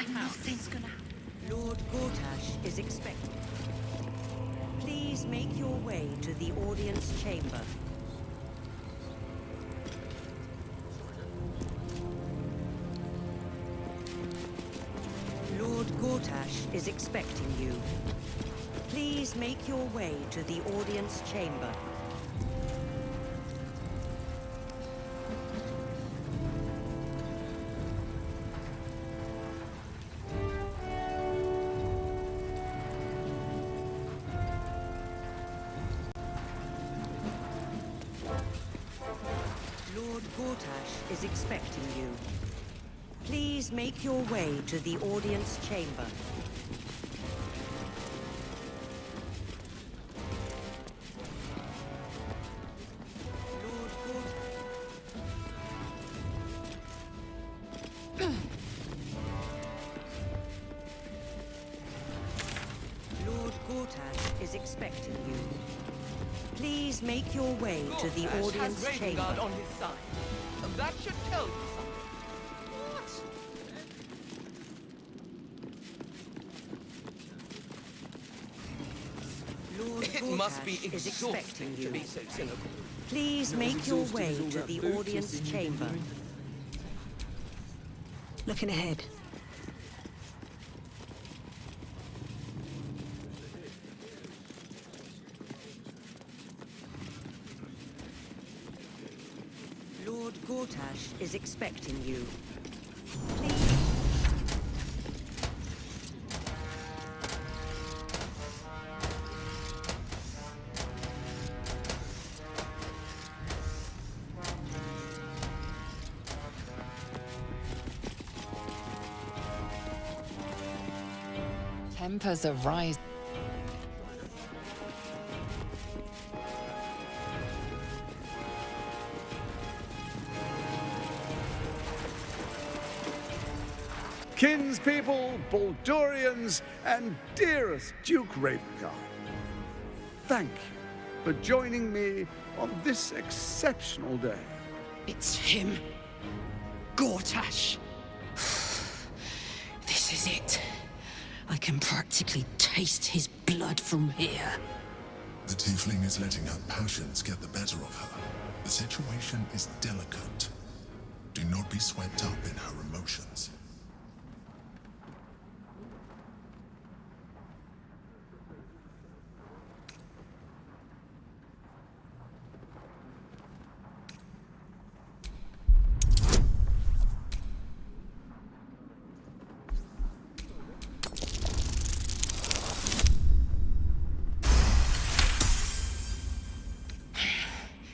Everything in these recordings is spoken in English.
Nothing's gonna happen. Lord Gortash is expected. Please make your way to the audience chamber. Lord Gortash is expecting you. Please make your way to the audience chamber. Lord Gortash is expecting you. Please make your way to the audience chamber. Lord Lord Gortash is expecting you. Please make your way to the audience has chamber. Guard on his side. That should tell you something. Lord It must be Gortash is exhausting expecting to you. be so cynical. Please make your way to the audience chamber. Looking ahead. Lord Gortash is expecting you. Please. Tempers are rising. Kinspeople, Baldurians, and dearest Duke Ravengard, thank you for joining me on this exceptional day. It's him. Gortash. This is it. I can practically taste his blood from here. The tiefling is letting her passions get the better of her. The situation is delicate. Do not be swept up in her emotions.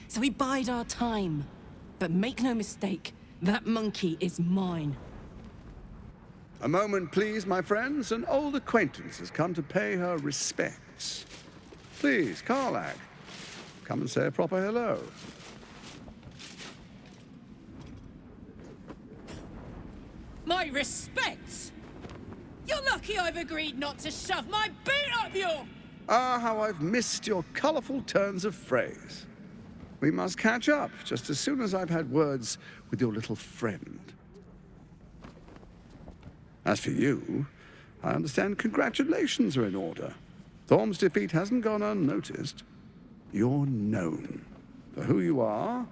So we bide our time. But make no mistake, that monkey is mine. A moment, please, my friends. An old acquaintance has come to pay her respects. Please, Karlach, come and say a proper hello. My respects! You're lucky I've agreed not to shove my boot up your... Ah, how I've missed your colourful turns of phrase. We must catch up just as soon as I've had words with your little friend. As for you, I understand congratulations are in order. Thorm's defeat hasn't gone unnoticed. You're known for who you are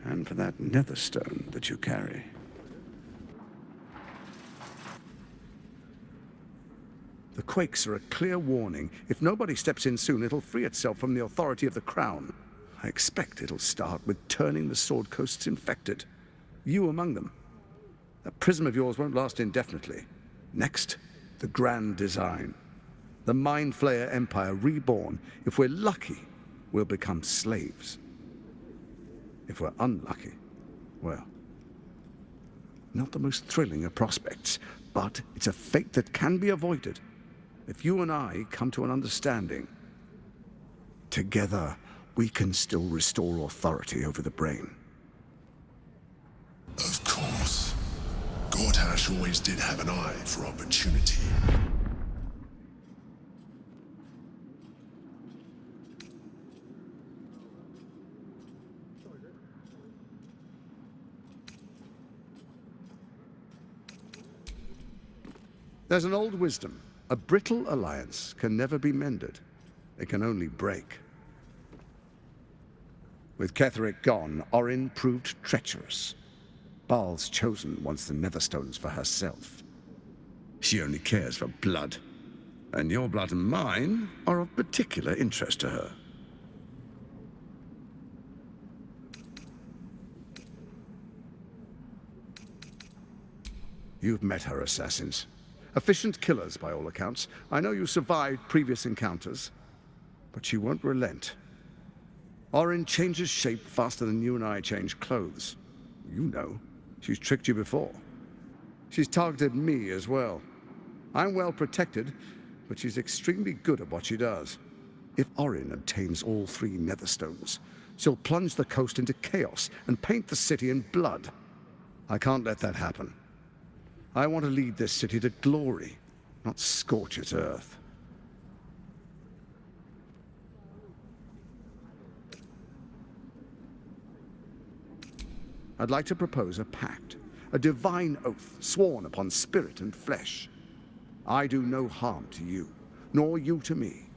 and for that netherstone that you carry. The quakes are a clear warning. If nobody steps in soon, it'll free itself from the authority of the crown. I expect it'll start with turning the Sword Coasts infected. You among them. That prism of yours won't last indefinitely. Next, the grand design. The Mind Flayer Empire reborn. If we're lucky, we'll become slaves. If we're unlucky, well, not the most thrilling of prospects, but it's a fate that can be avoided. If you and I come to an understanding, together we can still restore authority over the brain. Of course. Gortash always did have an eye for opportunity. There's an old wisdom. A brittle alliance can never be mended. It can only break. With Ketheric gone, Orin proved treacherous. Baal's chosen wants the Netherstones for herself. She only cares for blood. And your blood and mine are of particular interest to her. You've met her assassins. Efficient killers, by all accounts. I know you survived previous encounters, but she won't relent. Orin changes shape faster than you and I change clothes. You know, she's tricked you before. She's targeted me as well. I'm well protected, but she's extremely good at what she does. If Orin obtains all 3 Netherstones, she'll plunge the coast into chaos and paint the city in blood. I can't let that happen. I want to lead this city to glory, not scorch its earth. I'd like to propose a pact, a divine oath sworn upon spirit and flesh. I do no harm to you, nor you to me.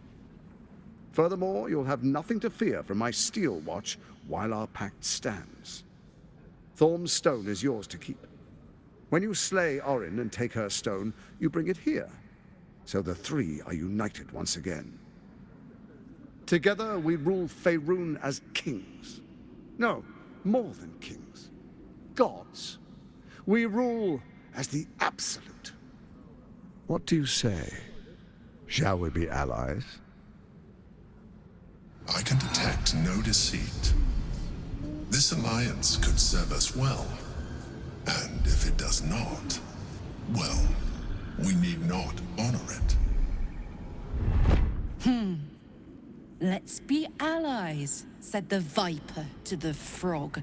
Furthermore, you'll have nothing to fear from my steel watch while our pact stands. Thorm's stone is yours to keep. When you slay Orin and take her stone, you bring it here, so the 3 are united once again. Together we rule Faerun as kings. No, more than kings. Gods. We rule as the absolute. What do you say? Shall we be allies? I can detect no deceit. This alliance could serve us well. And if it does not, well, we need not honor it. Let's be allies, said the viper to the frog.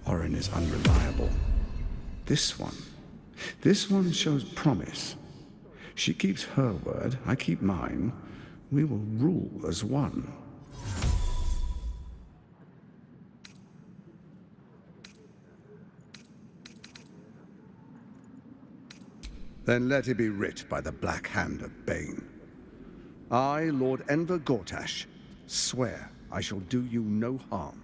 Orin is unreliable. This one shows promise. She keeps her word, I keep mine. We will rule as one. Then let it be writ by the black hand of Bane. I, Lord Enver Gortash, swear I shall do you no harm.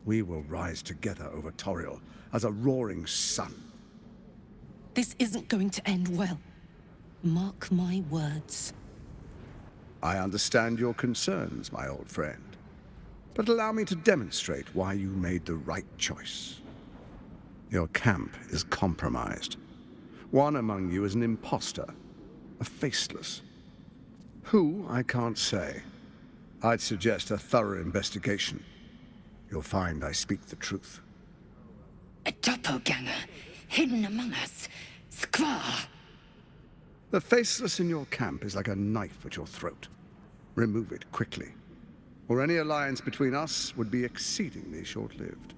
We will rise together over Toriel as a roaring sun. This isn't going to end well. Mark my words. I understand your concerns, my old friend. But allow me to demonstrate why you made the right choice. Your camp is compromised. One among you is an imposter, a faceless. Who, I can't say. I'd suggest a thorough investigation. You'll find I speak the truth. A doppelganger, hidden among us. Squaw! The faceless in your camp is like a knife at your throat. Remove it quickly, or any alliance between us would be exceedingly short-lived.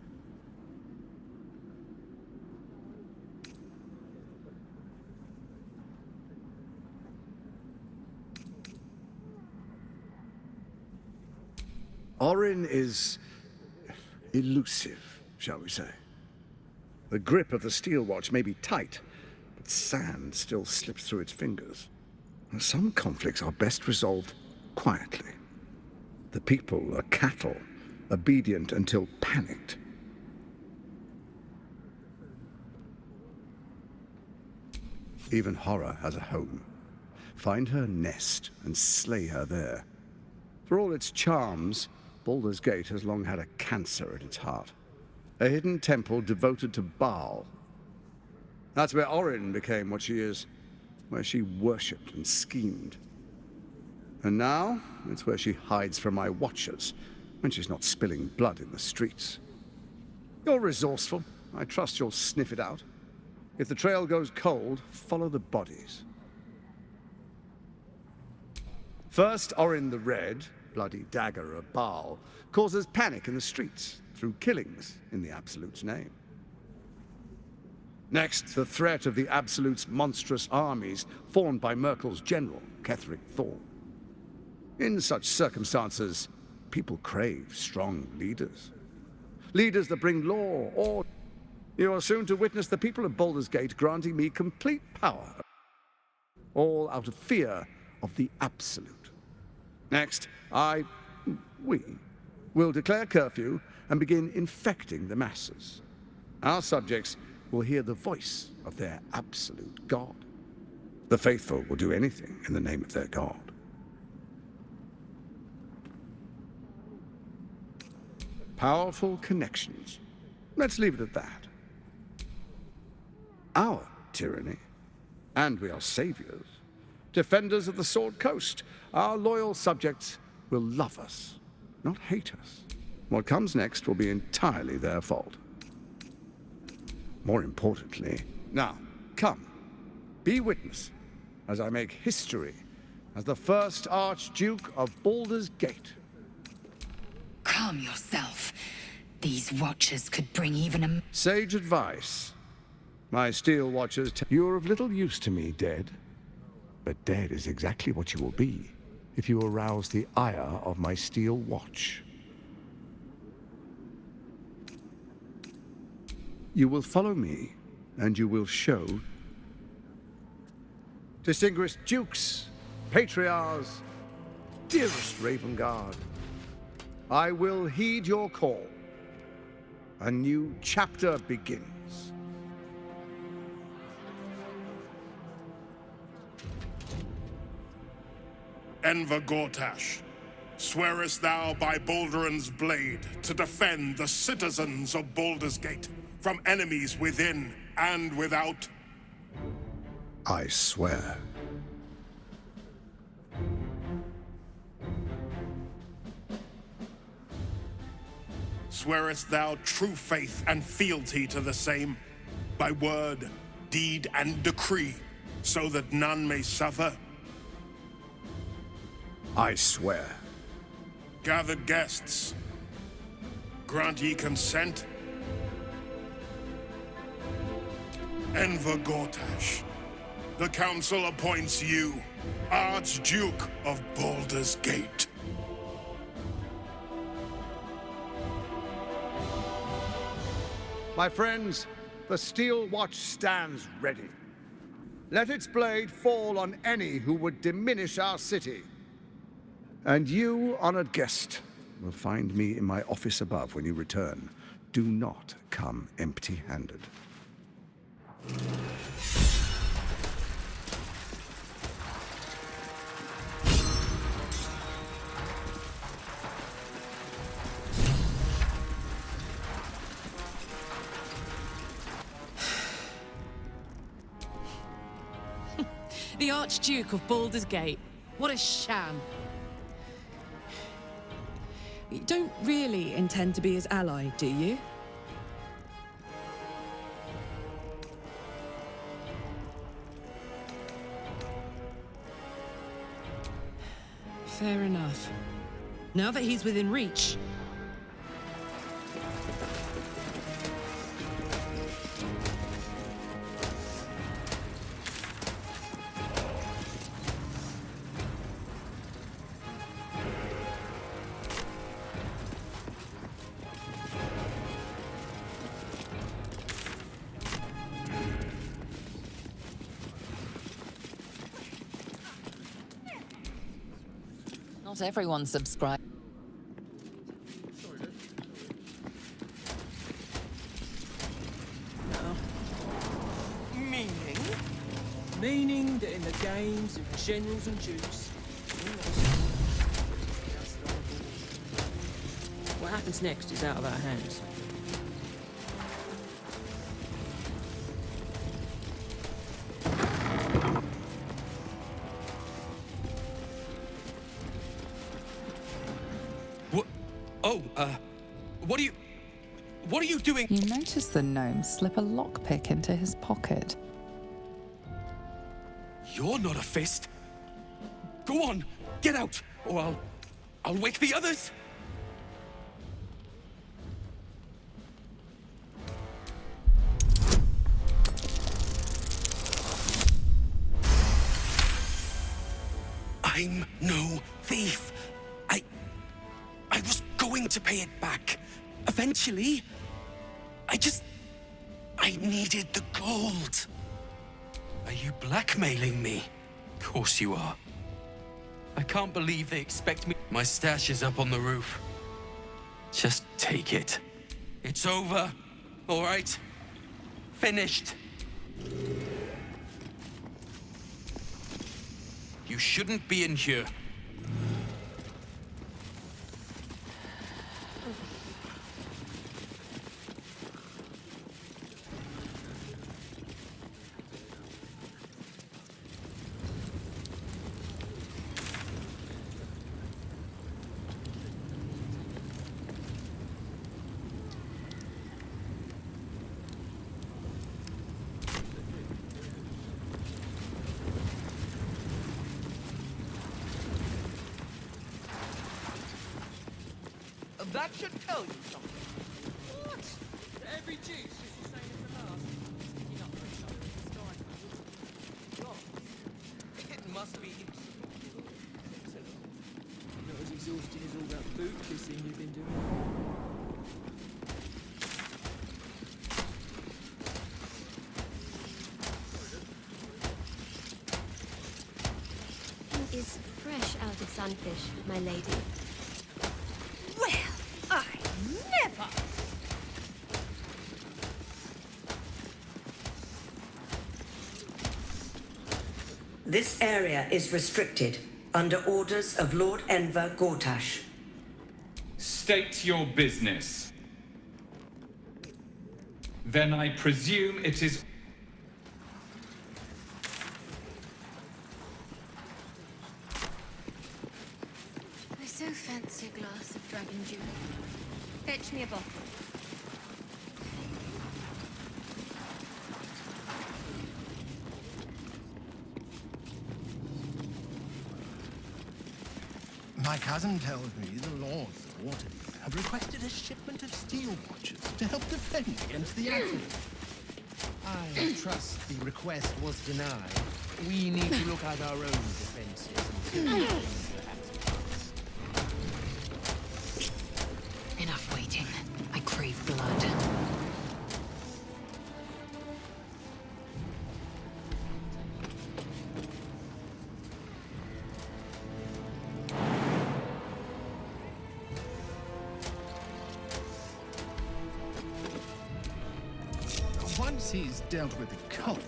Orin is elusive, shall we say. The grip of the steel watch may be tight, but sand still slips through its fingers. And some conflicts are best resolved quietly. The people are cattle, obedient until panicked. Even horror has a home. Find her nest and slay her there. For all its charms, Baldur's Gate has long had a cancer at its heart. A hidden temple devoted to Baal. That's where Orin became what she is, where she worshipped and schemed. And now, it's where she hides from my watchers, when she's not spilling blood in the streets. You're resourceful. I trust you'll sniff it out. If the trail goes cold, follow the bodies. First, Orin the Red, bloody dagger of Baal, causes panic in the streets through killings in the Absolute's name. Next, the threat of the Absolute's monstrous armies formed by Merkel's general, Ketheric Thorn. In such circumstances, people crave strong leaders. Leaders that bring law, order. You are soon to witness the people of Baldur's Gate granting me complete power, all out of fear of the Absolute. Next, we will declare curfew and begin infecting the masses. Our subjects will hear the voice of their absolute God. The faithful will do anything in the name of their God. Powerful connections. Let's leave it at that. Our tyranny. And we are saviors. Defenders of the Sword Coast. Our loyal subjects will love us, not hate us. What comes next will be entirely their fault. More importantly, now, come, be witness as I make history as the first Archduke of Baldur's Gate. Calm yourself. These watchers could bring even a... Sage advice. My steel watchers you're of little use to me, dead. But dead is exactly what you will be if you arouse the ire of my steel watch. You will follow me, and you will show distinguished dukes, patriarchs, dearest Ravengard, I will heed your call. A new chapter begins. Enver Gortash, swearest thou by Balduran's blade to defend the citizens of Baldur's Gate from enemies within and without? I swear. Swearest thou true faith and fealty to the same, by word, deed, and decree, so that none may suffer? I swear. Gathered guests, grant ye consent? Enver Gortash, the council appoints you Archduke of Baldur's Gate. My friends, the steel watch stands ready. Let its blade fall on any who would diminish our city. And you, honored guest, will find me in my office above when you return. Do not come empty-handed. The Archduke of Baldur's Gate. What a sham. You don't really intend to be his ally, do you? Fair enough. Now that he's within reach... Not everyone subscribes. Meaning? Meaning that in the games of generals and dukes, what happens next is out of our hands. What are you doing? You notice the gnome slip a lockpick into his pocket. You're not a fist. Go on, Get out, or I'll wake the others! I'm no thief. I was going to pay it back. Eventually. I needed the gold. Are you blackmailing me? Of course you are. I can't believe they expect me. My stash is up on the roof. Just take it. It's over. All right? Finished. You shouldn't be in here. That should tell you something. What? Every juice is the same as the last. Sticking up for each other in the sky. God. It must be excellent. Not as exhausting as all that boot kissing you've been doing. Is fresh out of sunfish, my lady. Never! This area is restricted under orders of Lord Enver Gortash. State your business. Then I presume it is... I so fancy a glass of dragon juice. Fetch me a bottle. My cousin tells me the lords of Waterdeep have requested a shipment of steel watchers to help defend against the accident. I trust the request was denied. We need to look at our own defenses until Enough waiting. I crave blood. Once he's dealt with the cult,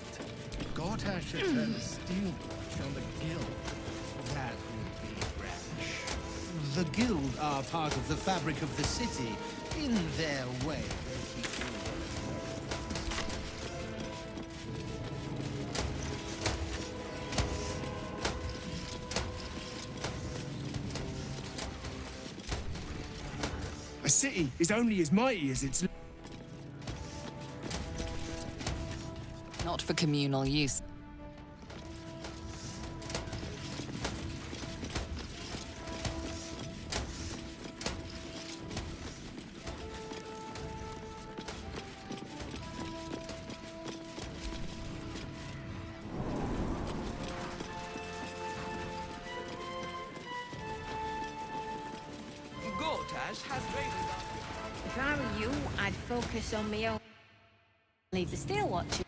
Gortash should turn the steel watch on the guild. That would be rash. The guild are part of the fabric of the city. In their way, they keep A city is only as mighty as its... Not for communal use. Gortash has raided our... If I were you, I'd focus on me own. Leave the steel watches.